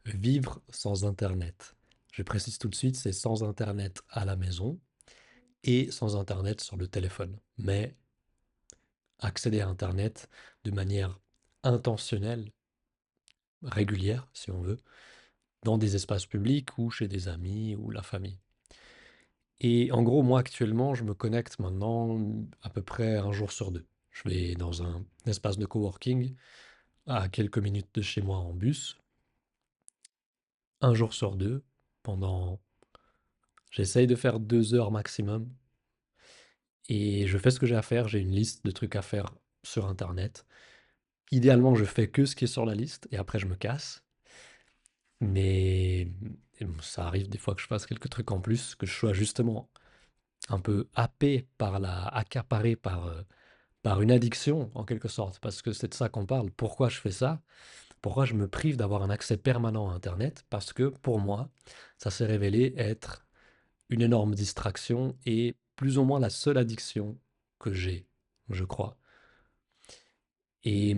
Vivre sans internet. Je précise tout de suite, c'est sans internet à la maison et sans internet sur le téléphone. Mais accéder à internet de manière intentionnelle, régulière, si on veut, dans des espaces publics ou chez des amis ou la famille. Et en gros, moi actuellement, je me connecte maintenant à peu près un jour sur deux. Je vais dans un espace de coworking à quelques minutes de chez moi en bus, un jour sur deux, pendant... J'essaye de faire 2 heures maximum. Et je fais ce que j'ai à faire, j'ai une liste de trucs à faire sur internet. Idéalement, je fais que ce qui est sur la liste et après je me casse. Mais ça arrive des fois que je fasse quelques trucs en plus, que je sois justement un peu happé par accaparé par une addiction en quelque sorte, parce que c'est de ça qu'on parle. Pourquoi je fais ça? Pourquoi je me prive d'avoir un accès permanent à Internet? Parce que pour moi, ça s'est révélé être une énorme distraction et plus ou moins la seule addiction que j'ai, je crois. Et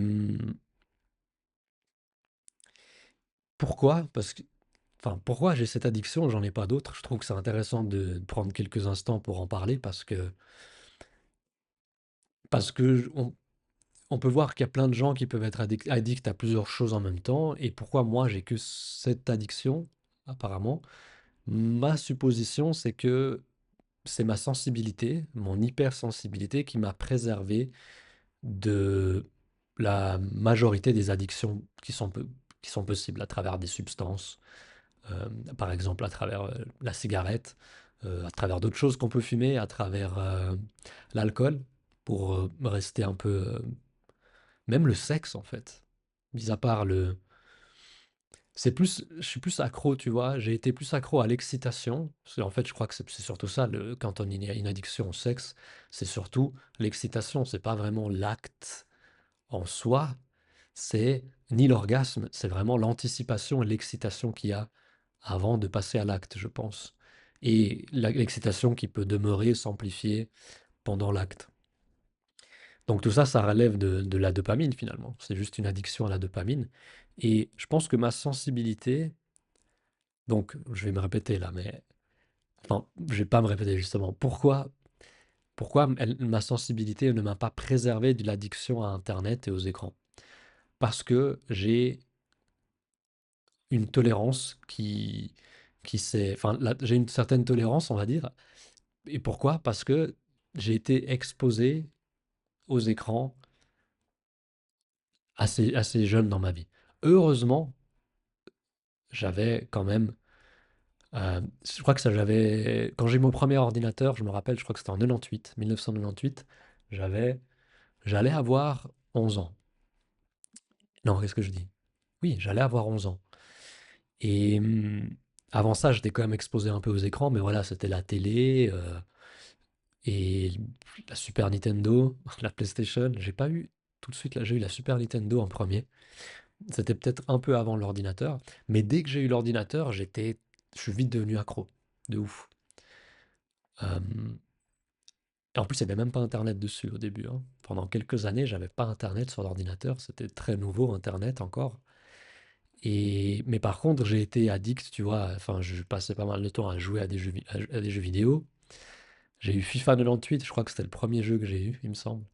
pourquoi? Pourquoi j'ai cette addiction? J'en ai pas d'autres. Je trouve que c'est intéressant de prendre quelques instants pour en parler parce que on peut voir qu'il y a plein de gens qui peuvent être addicts à plusieurs choses en même temps. Et pourquoi moi j'ai que cette addiction, apparemment? Ma supposition, c'est que c'est ma sensibilité, mon hypersensibilité qui m'a préservé de la majorité des addictions qui sont possibles à travers des substances, par exemple à travers la cigarette, à travers d'autres choses qu'on peut fumer, à travers l'alcool, pour rester un peu... même le sexe en fait. Mis à part le... je suis plus accro, tu vois. J'ai été plus accro à l'excitation. Parce qu'en fait, je crois que c'est surtout ça, quand on a une addiction au sexe, c'est surtout l'excitation. C'est pas vraiment l'acte en soi, c'est ni l'orgasme, c'est vraiment l'anticipation et l'excitation qu'il y a avant de passer à l'acte, je pense. Et l'excitation qui peut demeurer, s'amplifier pendant l'acte. Donc tout ça, ça relève de la dopamine finalement. C'est juste une addiction à la dopamine. Et je pense que ma sensibilité, donc je vais me répéter là, mais enfin, je vais pas me répéter justement. Pourquoi ma sensibilité ne m'a pas préservé de l'addiction à Internet et aux écrans? Parce que j'ai une tolérance qui s'est... Enfin, j'ai une certaine tolérance, on va dire. Et pourquoi? Parce que j'ai été exposé aux écrans assez jeune dans ma vie. Heureusement, j'avais quand même... je crois que ça, j'avais... Quand j'ai eu mon premier ordinateur, je me rappelle, je crois que c'était en 98, 1998, j'avais... J'allais avoir 11 ans. Non, qu'est-ce que je dis? Oui, j'allais avoir 11 ans. Et avant ça, j'étais quand même exposé un peu aux écrans, mais voilà, c'était la télé, et la Super Nintendo, la PlayStation, j'ai pas eu tout de suite là, j'ai eu la Super Nintendo en premier. C'était peut-être un peu avant l'ordinateur, mais dès que j'ai eu l'ordinateur, je suis vite devenu accro, de ouf. Euh, et en plus, il n'y avait même pas Internet dessus au début, hein. Pendant quelques années, j'avais pas Internet sur l'ordinateur, c'était très nouveau Internet encore. Mais par contre, j'ai été addict, tu vois. Enfin, je passais pas mal de temps à jouer à à des jeux vidéo. J'ai eu FIFA 98, je crois que c'était le premier jeu que j'ai eu, il me semble,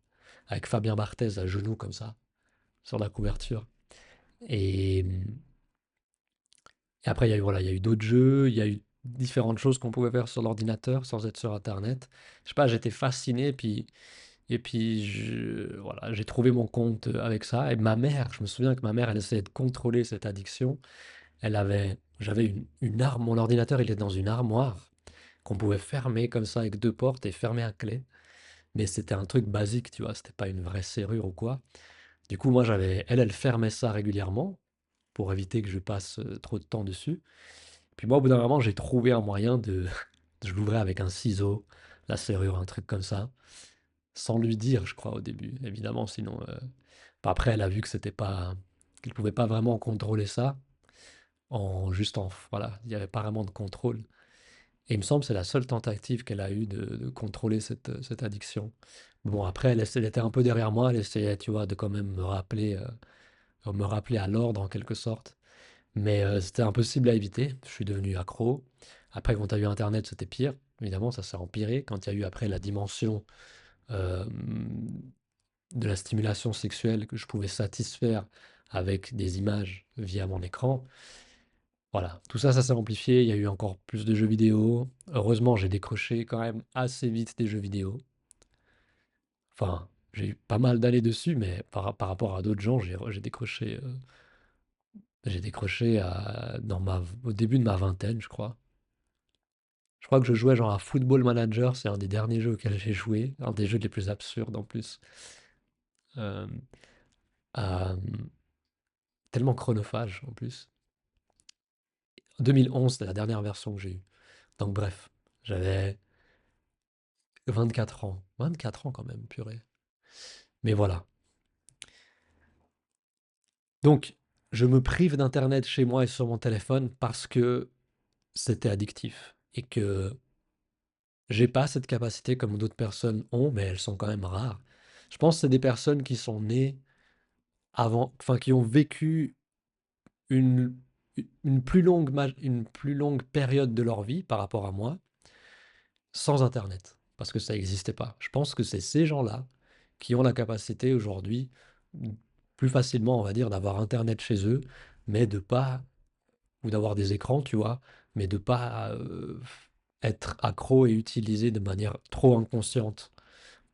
avec Fabien Barthez à genoux comme ça, sur la couverture. Et, et après, il y a eu d'autres jeux, il y a eu différentes choses qu'on pouvait faire sur l'ordinateur sans être sur Internet. Je sais pas, j'étais fasciné, et puis voilà, j'ai trouvé mon compte avec ça. Et ma mère, je me souviens que ma mère, elle essayait de contrôler cette addiction. J'avais une arme, mon ordinateur, il est dans une armoire qu'on pouvait fermer comme ça avec deux portes et fermer à clé. Mais c'était un truc basique, tu vois, c'était pas une vraie serrure ou quoi. Du coup, moi, elle fermait ça régulièrement pour éviter que je passe trop de temps dessus. Puis moi, au bout d'un moment, j'ai trouvé un moyen je l'ouvrais avec un ciseau, la serrure, un truc comme ça, sans lui dire, je crois, au début, évidemment, sinon... Après, elle a vu que c'était pas... qu'elle pouvait pas vraiment contrôler ça, voilà, il y avait pas vraiment de contrôle. Et il me semble que c'est la seule tentative qu'elle a eue de contrôler cette addiction. Bon, après, elle était un peu derrière moi, elle essayait, tu vois, de quand même me rappeler à l'ordre en quelque sorte. Mais c'était impossible à éviter. Je suis devenu accro. Après, quand tu as eu Internet, c'était pire. Évidemment, ça s'est empiré. Quand il y a eu après la dimension euh, de la stimulation sexuelle que je pouvais satisfaire avec des images via mon écran, voilà, tout ça, ça s'est amplifié. Il y a eu encore plus de jeux vidéo. Heureusement, j'ai décroché quand même assez vite des jeux vidéo. Enfin, j'ai eu pas mal d'années dessus, mais par rapport à d'autres gens, j'ai décroché au début de ma vingtaine, je crois. Je crois que je jouais genre à Football Manager, c'est un des derniers jeux auxquels j'ai joué, un des jeux les plus absurdes en plus. Euh, à- Tellement chronophage en plus. 2011, c'était la dernière version que j'ai eue. Donc bref, j'avais 24 ans. 24 ans quand même, purée. Mais voilà. Donc, je me prive d'internet chez moi et sur mon téléphone parce que c'était addictif et que j'ai pas cette capacité comme d'autres personnes ont, mais elles sont quand même rares. Je pense que c'est des personnes qui sont nées avant, enfin qui ont vécu une, une plus longue période de leur vie par rapport à moi sans internet, parce que ça n'existait pas. Je pense que c'est ces gens-là qui ont la capacité aujourd'hui, plus facilement, on va dire, d'avoir internet chez eux, mais de pas ou d'avoir des écrans, tu vois, mais de pas être accro et utilisé de manière trop inconsciente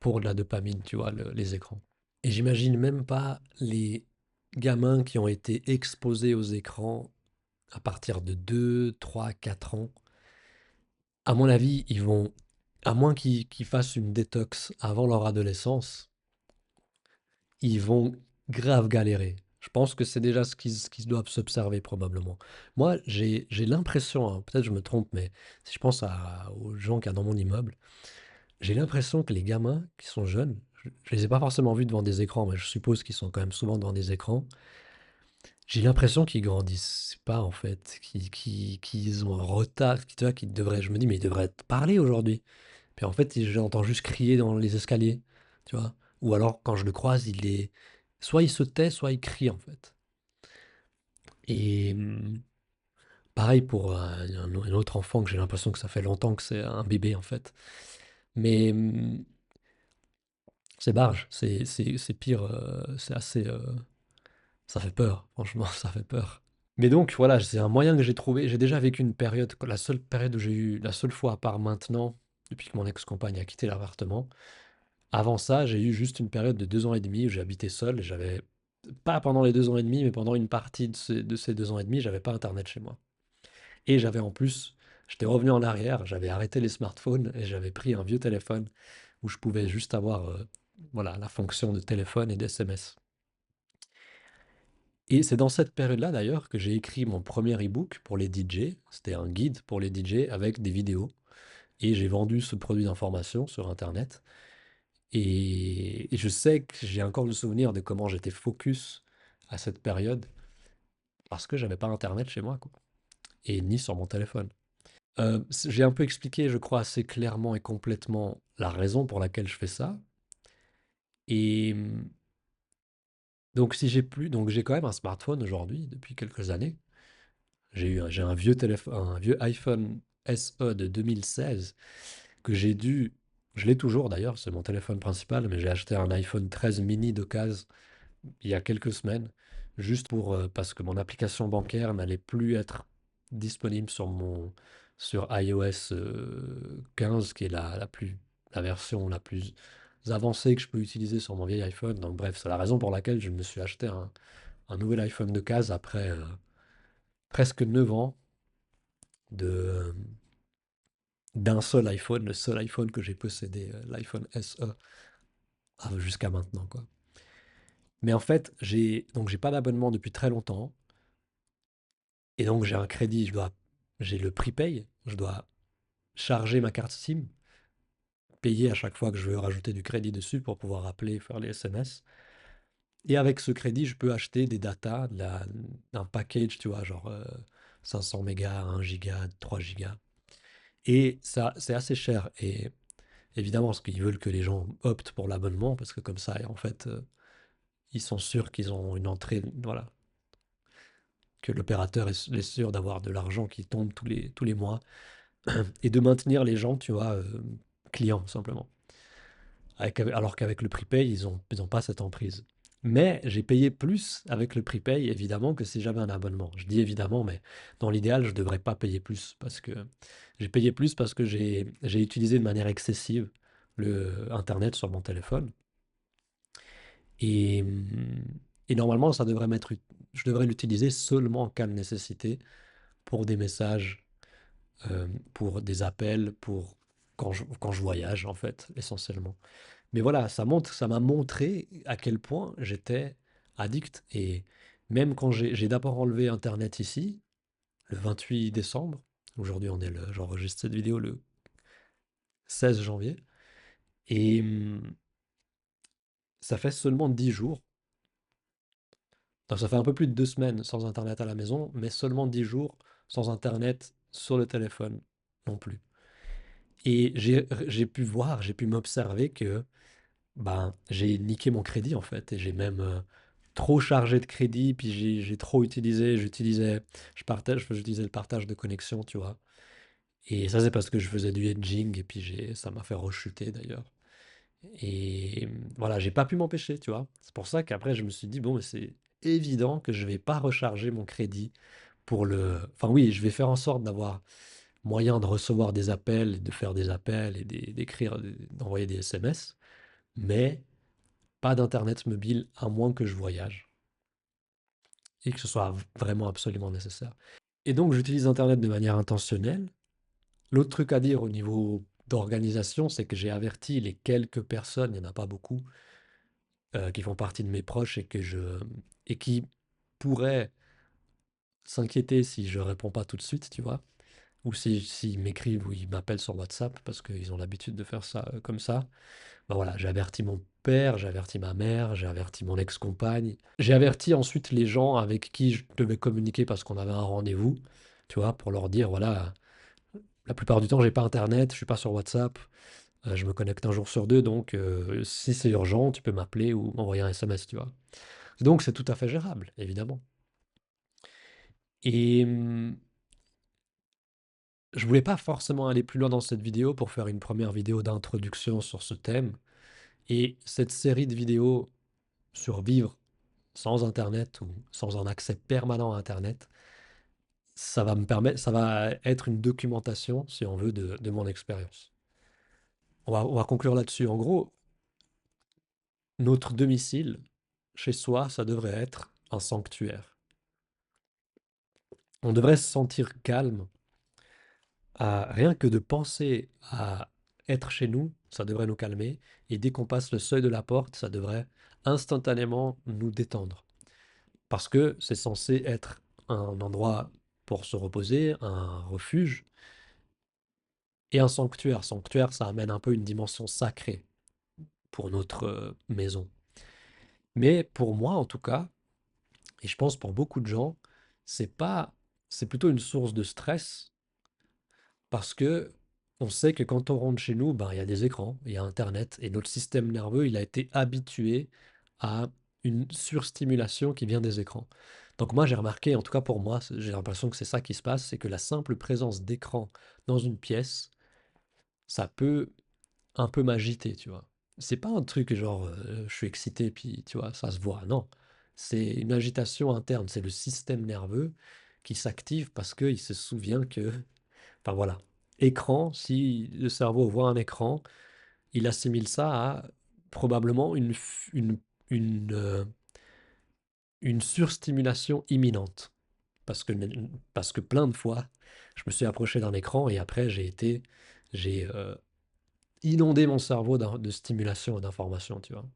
pour de la dopamine, tu vois, les écrans. Et j'imagine même pas les gamins qui ont été exposés aux écrans à partir de 2, 3, 4 ans. À mon avis, ils vont, à moins qu'ils fassent une détox avant leur adolescence, ils vont grave galérer. Je pense que c'est déjà ce qu'ils doivent s'observer probablement. Moi, j'ai l'impression, hein, peut-être je me trompe, mais si je pense aux gens qu'il y a dans mon immeuble, j'ai l'impression que les gamins qui sont jeunes, je les ai pas forcément vus devant des écrans, mais je suppose qu'ils sont quand même souvent devant des écrans. J'ai l'impression qu'ils grandissent pas en fait, qu'ils ont un retard, tu vois, qu'ils devraient, je me dis, mais ils devraient parler aujourd'hui. Puis en fait, j'entends juste crier dans les escaliers, tu vois. Ou alors, quand je le croise, soit il se tait, soit il crie, en fait. Et pareil pour un autre enfant que j'ai l'impression que ça fait longtemps que c'est un bébé, en fait. Mais c'est barge, c'est pire, c'est assez... ça fait peur, franchement, ça fait peur. Mais donc, voilà, c'est un moyen que j'ai trouvé. J'ai déjà vécu une période, la seule période où j'ai eu, la seule fois à part maintenant, depuis que mon ex-compagne a quitté l'appartement. Avant ça, j'ai eu juste une période de 2 ans et demi où j'ai habité seul et j'avais pas pendant les 2 ans et demi, mais pendant une partie de ces 2 ans et demi, j'avais pas internet chez moi. Et j'avais en plus, j'étais revenu en arrière, j'avais arrêté les smartphones et j'avais pris un vieux téléphone où je pouvais juste avoir voilà, la fonction de téléphone et d'SMS. Et c'est dans cette période-là d'ailleurs que j'ai écrit mon premier e-book pour les DJ. C'était un guide pour les DJ avec des vidéos. Et j'ai vendu ce produit d'information sur Internet. Et je sais que j'ai encore le souvenir de comment j'étais focus à cette période parce que j'avais pas internet chez moi, quoi. Et ni sur mon téléphone. J'ai un peu expliqué, je crois, assez clairement et complètement la raison pour laquelle je fais ça. Et donc si j'ai plus, donc j'ai quand même un smartphone aujourd'hui depuis quelques années. J'ai un vieux téléphone, un vieux iPhone SE de 2016 que je l'ai toujours d'ailleurs, c'est mon téléphone principal, mais j'ai acheté un iPhone 13 mini d'occasion il y a quelques semaines, juste parce que mon application bancaire n'allait plus être disponible sur iOS 15, qui est la version la plus avancée que je peux utiliser sur mon vieil iPhone. Donc bref, c'est la raison pour laquelle je me suis acheté un nouvel iPhone de case après presque 9 ans de, d'un seul iPhone, le seul iPhone que j'ai possédé, l'iPhone SE, jusqu'à maintenant, quoi. Mais en fait, j'ai pas d'abonnement depuis très longtemps. Et donc j'ai un crédit, j'ai le prepay, je dois charger ma carte SIM, payer à chaque fois que je veux rajouter du crédit dessus pour pouvoir appeler, faire les SMS. Et avec ce crédit, je peux acheter des datas, un package, tu vois, genre 500 mégas, 1 giga, 3 gigas. Et ça, c'est assez cher. Et évidemment, parce qu'ils veulent que les gens optent pour l'abonnement, parce que comme ça, en fait, ils sont sûrs qu'ils ont une entrée, voilà, que l'opérateur est sûr d'avoir de l'argent qui tombe tous les mois et de maintenir les gens, tu vois, clients simplement. Alors qu'avec le prepay, ils ont pas cette emprise. Mais j'ai payé plus avec le prepay, évidemment, que si j'avais un abonnement. Je dis évidemment, mais dans l'idéal, je ne devrais pas payer plus parce que j'ai payé plus parce que j'ai utilisé de manière excessive le Internet sur mon téléphone. Et, et normalement, je devrais l'utiliser seulement en cas de nécessité pour des messages, pour des appels, pour quand je voyage, en fait, essentiellement. Mais voilà, ça m'a montré à quel point j'étais addict. Et même quand j'ai d'abord enlevé Internet ici, le 28 décembre, aujourd'hui j'enregistre cette vidéo le 16 janvier, et ça fait seulement 10 jours, donc ça fait un peu plus de 2 semaines sans Internet à la maison, mais seulement 10 jours sans Internet sur le téléphone non plus. Et j'ai pu voir, j'ai pu m'observer que ben, j'ai niqué mon crédit en fait, et j'ai même trop chargé de crédit, puis j'ai trop utilisé, j'utilisais le partage de connexion, tu vois. Et ça, c'est parce que je faisais du hedging, et puis ça m'a fait rechuter d'ailleurs. Et voilà, j'ai pas pu m'empêcher, tu vois. C'est pour ça qu'après, je me suis dit, bon, mais c'est évident que je vais pas recharger mon crédit pour le. Enfin, oui, je vais faire en sorte d'avoir moyen de recevoir des appels, de faire des appels et d'envoyer des SMS, mais pas d'internet mobile à moins que je voyage et que ce soit vraiment absolument nécessaire. Et donc j'utilise internet de manière intentionnelle. L'autre truc à dire au niveau d'organisation, c'est que j'ai averti les quelques personnes, il n'y en a pas beaucoup, qui font partie de mes proches et qui pourraient s'inquiéter si je réponds pas tout de suite, tu vois, ou s'ils m'écrivent ou ils m'appellent sur WhatsApp parce qu'ils ont l'habitude de faire ça comme ça. Bah voilà, j'ai averti mon père, j'ai averti ma mère, j'ai averti mon ex-compagne. J'ai averti ensuite les gens avec qui je devais communiquer parce qu'on avait un rendez-vous, tu vois, pour leur dire, voilà, la plupart du temps, j'ai pas internet, je suis pas sur WhatsApp, je me connecte un jour sur deux, donc si c'est urgent, tu peux m'appeler ou m'envoyer un SMS, tu vois. Donc c'est tout à fait gérable, évidemment. Et je voulais pas forcément aller plus loin dans cette vidéo pour faire une première vidéo d'introduction sur ce thème. Et cette série de vidéos sur vivre sans internet ou sans un accès permanent à internet, ça va être une documentation, si on veut, de mon expérience. On va conclure là-dessus. En gros, notre domicile, chez soi, ça devrait être un sanctuaire. On devrait se sentir calme à rien que de penser à être chez nous, ça devrait nous calmer. Et dès qu'on passe le seuil de la porte, ça devrait instantanément nous détendre. Parce que c'est censé être un endroit pour se reposer, un refuge et un sanctuaire. Sanctuaire, ça amène un peu une dimension sacrée pour notre maison. Mais pour moi, en tout cas, et je pense pour beaucoup de gens, c'est pas, c'est plutôt une source de stress parce que on sait que quand on rentre chez nous, ben, il y a des écrans, il y a Internet, et notre système nerveux, il a été habitué à une surstimulation qui vient des écrans. Donc moi, j'ai remarqué, en tout cas pour moi, j'ai l'impression que c'est ça qui se passe, c'est que la simple présence d'écran dans une pièce, ça peut un peu m'agiter, tu vois. C'est pas un truc genre, je suis excité, puis tu vois, ça se voit, non. C'est une agitation interne, c'est le système nerveux qui s'active parce qu'il se souvient que enfin voilà. Écran, si le cerveau voit un écran, il assimile ça à probablement une surstimulation imminente. Parce que, parce que plein de fois, je me suis approché d'un écran et après j'ai inondé mon cerveau de stimulation et d'information, tu vois.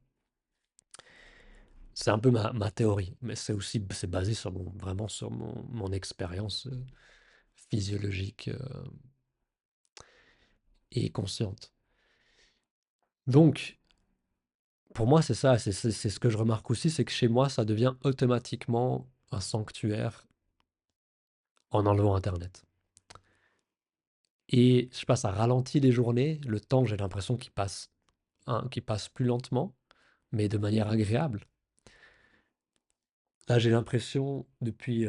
C'est un peu ma théorie, mais c'est basé sur vraiment sur mon expérience physiologique et consciente. Donc, pour moi, c'est ça, c'est ce que je remarque aussi, c'est que chez moi, ça devient automatiquement un sanctuaire en enlevant Internet. Et je sais pas, ça ralentit les journées, le temps, j'ai l'impression qu'il passe, hein, qu'il passe plus lentement, mais de manière agréable. Là, j'ai l'impression, depuis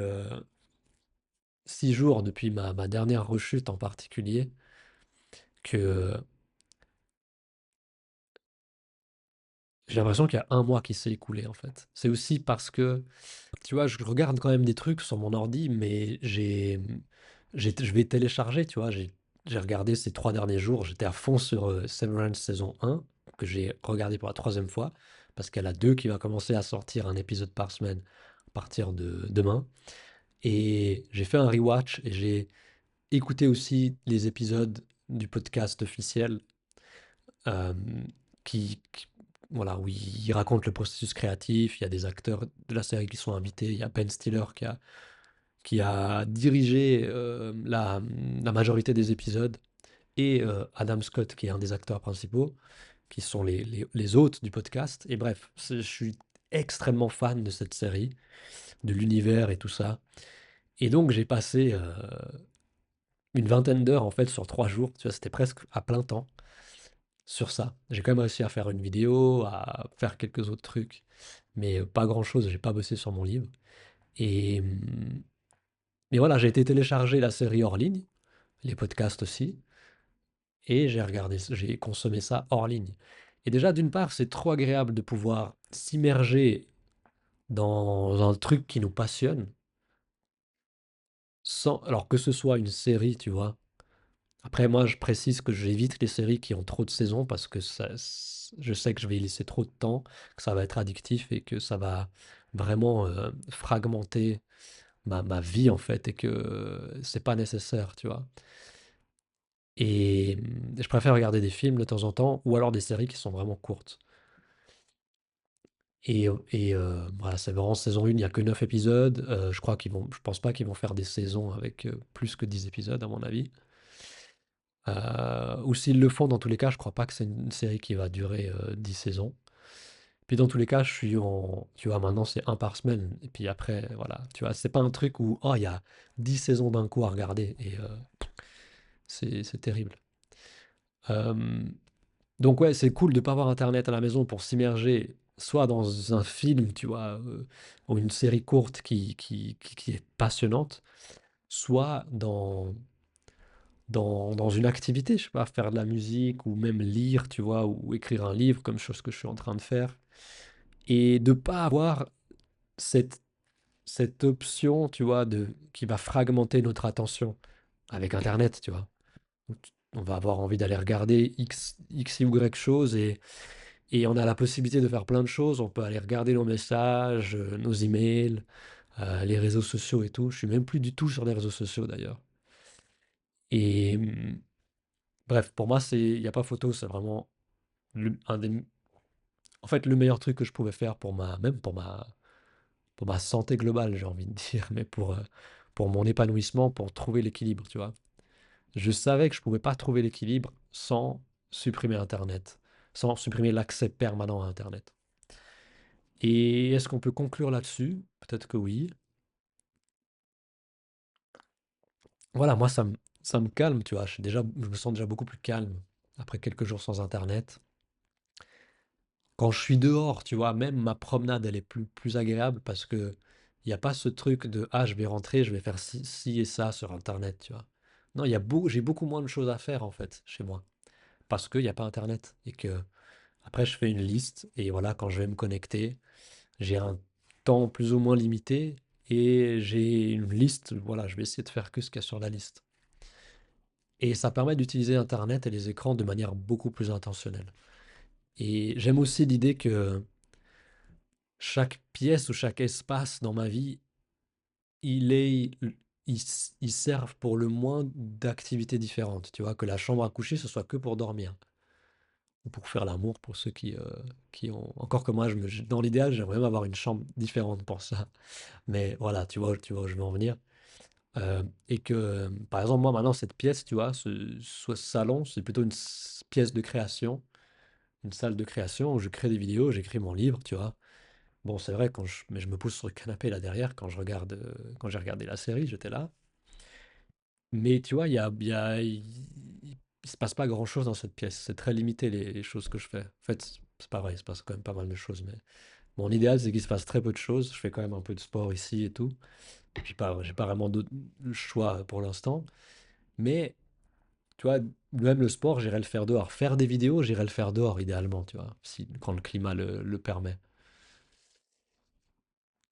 6 jours depuis ma dernière rechute en particulier que j'ai l'impression qu'il y a un mois qui s'est écoulé en fait. C'est aussi parce que, tu vois, je regarde quand même des trucs sur mon ordi, mais je vais télécharger, tu vois. J'ai regardé ces 3 derniers jours, j'étais à fond sur Severance saison 1, que j'ai regardé pour la troisième fois, parce qu'elle a deux qui va commencer à sortir un épisode par semaine à partir de demain. Et j'ai fait un rewatch et j'ai écouté aussi les épisodes du podcast officiel euh, qui- voilà, où il raconte le processus créatif. Il y a des acteurs de la série qui sont invités. Il y a Ben Stiller qui a dirigé la majorité des épisodes et Adam Scott qui est un des acteurs principaux, qui sont les hôtes du podcast. Et bref, je suis extrêmement fan de cette série, de l'univers et tout ça. Et donc j'ai passé une vingtaine d'heures en fait sur 3 jours. Tu vois, c'était presque à plein temps sur ça. J'ai quand même réussi à faire une vidéo, à faire quelques autres trucs, mais pas grand-chose. J'ai pas bossé sur mon livre. Et mais voilà, j'ai été télécharger la série hors ligne, les podcasts aussi, et j'ai consommé ça hors ligne. Et déjà, d'une part, c'est trop agréable de pouvoir s'immerger dans un truc qui nous passionne, sans, alors que ce soit une série, tu vois. Après, moi, je précise que j'évite les séries qui ont trop de saisons parce que je sais que je vais y laisser trop de temps, que ça va être addictif et que ça va vraiment fragmenter ma vie en fait et que c'est pas nécessaire, tu vois. Et je préfère regarder des films de temps en temps ou alors des séries qui sont vraiment courtes. Voilà, c'est vraiment saison 1, il n'y a que 9 épisodes. Je pense pas qu'ils vont faire des saisons avec plus que 10 épisodes, à mon avis. Ou s'ils le font, dans tous les cas, je crois pas que c'est une série qui va durer 10 saisons. Puis dans tous les cas, tu vois, maintenant c'est un par semaine. Et puis après, voilà, tu vois, c'est pas un truc où, oh, il y a 10 saisons d'un coup à regarder. Et c'est terrible. Euh, donc ouais, c'est cool de pas avoir Internet à la maison pour s'immerger soit dans un film, tu vois, ou une série courte qui est passionnante, soit dans une activité, je sais pas, faire de la musique ou même lire, tu vois, ou écrire un livre comme chose que je suis en train de faire. Et de pas avoir cette, cette option, tu vois, qui va fragmenter notre attention avec Internet, tu vois. On va avoir envie d'aller regarder X, Y chose et on a la possibilité de faire plein de choses. On peut aller regarder nos messages, nos emails, les réseaux sociaux et tout. Je suis même plus du tout sur les réseaux sociaux d'ailleurs. Et bref, pour moi, il n'y a pas photo. C'est vraiment un des, en fait, le meilleur truc que je pouvais faire même pour ma santé globale, j'ai envie de dire, mais pour mon épanouissement, pour trouver l'équilibre, tu vois. Je savais que je pouvais pas trouver l'équilibre sans supprimer Internet, sans supprimer l'accès permanent à Internet. Et est-ce qu'on peut conclure là-dessus? Peut-être que oui. Voilà, moi, ça me calme, tu vois. Je me sens déjà beaucoup plus calme après quelques jours sans Internet. Quand je suis dehors, tu vois, même ma promenade, elle est plus agréable parce que il n'y a pas ce truc de ah, je vais rentrer, je vais faire ci et ça sur Internet, tu vois. Non, j'ai beaucoup moins de choses à faire en fait chez moi parce qu'il n'y a pas Internet et que après je fais une liste et voilà, quand je vais me connecter, j'ai un temps plus ou moins limité et j'ai une liste, voilà, je vais essayer de faire que ce qu'il y a sur la liste. Et ça permet d'utiliser Internet et les écrans de manière beaucoup plus intentionnelle. Et j'aime aussi l'idée que chaque pièce ou chaque espace dans ma vie, il est, ils servent pour le moins d'activités différentes. Tu vois, que la chambre à coucher, ce soit que pour dormir ou pour faire l'amour pour ceux qui ont. Encore que moi, dans l'idéal, j'aimerais même avoir une chambre différente pour ça. Mais voilà, tu vois où je veux en venir. Et que, par exemple, moi maintenant, cette pièce, tu vois, ce salon, c'est plutôt pièce de création, une salle de création où je crée des vidéos, j'écris mon livre, tu vois. Bon, c'est vrai, mais je me pose sur le canapé là derrière quand j'ai regardé la série, j'étais là. Mais tu vois, il se passe pas grand-chose dans cette pièce. C'est très limité les choses que je fais. En fait, c'est pas vrai, il se passe quand même pas mal de choses, mais Mon idéal, c'est qu'il se passe très peu de choses. Je fais quand même un peu de sport ici et tout. J'ai pas vraiment d'autre choix pour l'instant. Mais, tu vois, même le sport, j'irai le faire dehors. Faire des vidéos, j'irai le faire dehors, idéalement, tu vois, si, quand le climat le permet.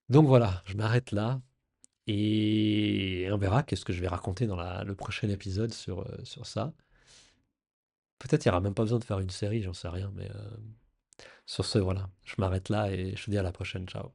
Donc voilà, je m'arrête là. Et on verra qu'est-ce que je vais raconter dans le prochain épisode sur ça. Peut-être il n'y aura même pas besoin de faire une série, j'en sais rien. Mais sur ce, voilà, je m'arrête là et je te dis à la prochaine. Ciao.